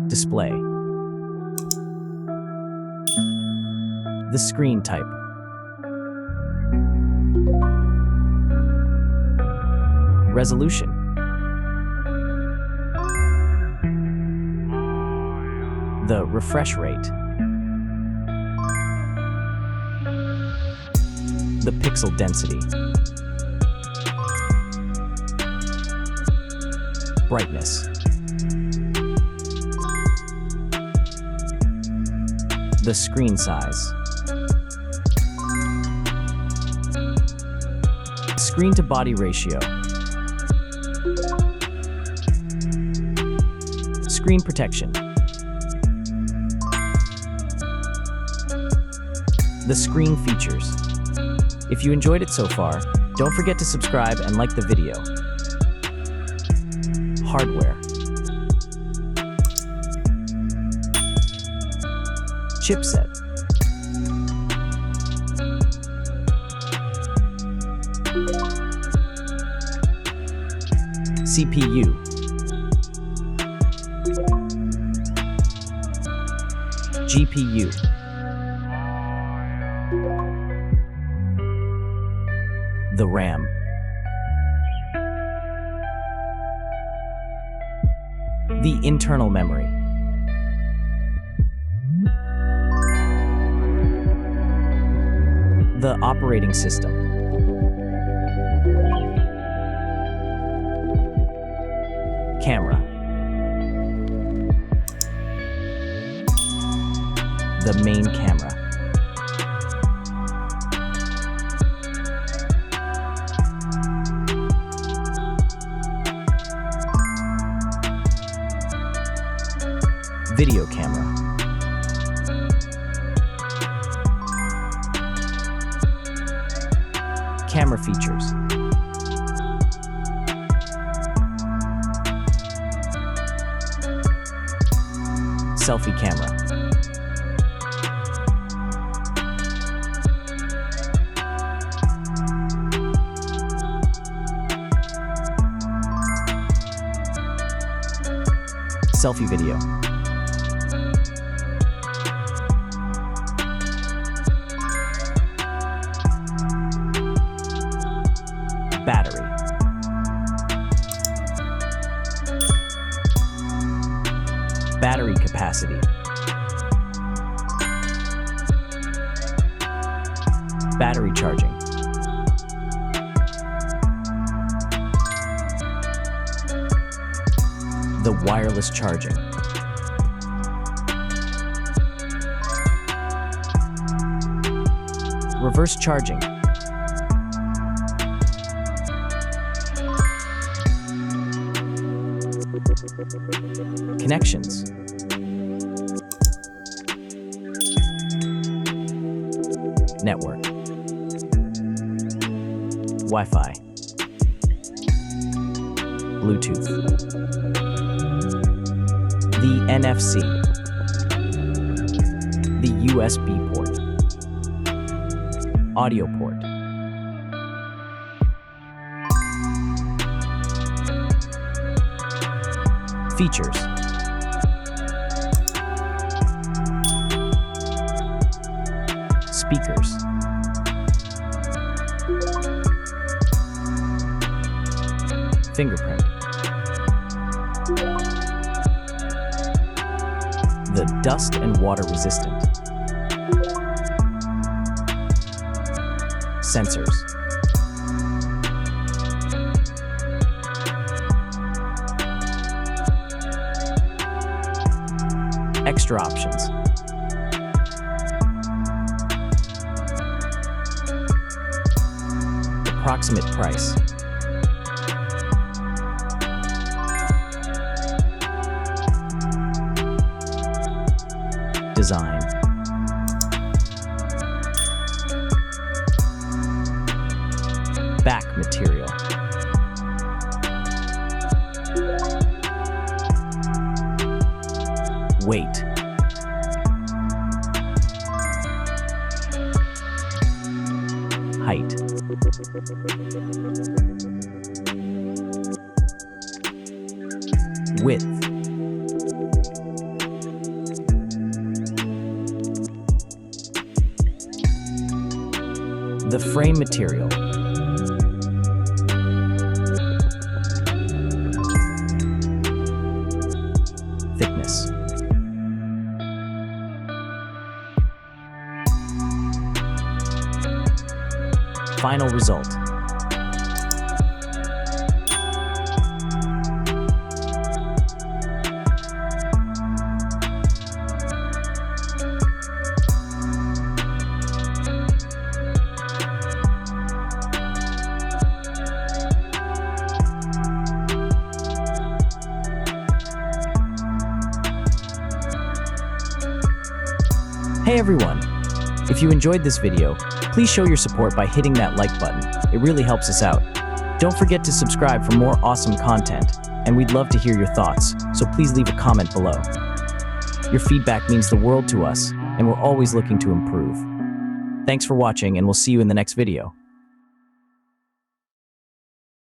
Display. The screen type. Resolution. The refresh rate. The pixel density. Brightness. The screen size. Screen to body ratio. Screen protection. The screen features. If you enjoyed it so far, don't forget to subscribe and like the video. Hardware. Chipset. CPU. GPU. The RAM. The internal memory. The operating system. Camera. The main camera. Video camera. Camera features. Selfie camera. Selfie video. Battery. Battery capacity. Battery charging. The wireless charging. Reverse charging. Connections. Network. Wi-Fi. Bluetooth. The NFC. The USB port. Audio port. Features. Speakers. Fingerprint. The dust and water resistant. Sensors. Extra options. Approximate price. Design. Back material. Weight. Height. Width. The frame material. Thickness. Final result. Hey everyone! If you enjoyed this video, please show your support by hitting that like button. It really helps us out. Don't forget to subscribe for more awesome content, and we'd love to hear your thoughts, so please leave a comment below. Your feedback means the world to us, and we're always looking to improve. Thanks for watching, and we'll see you in the next video.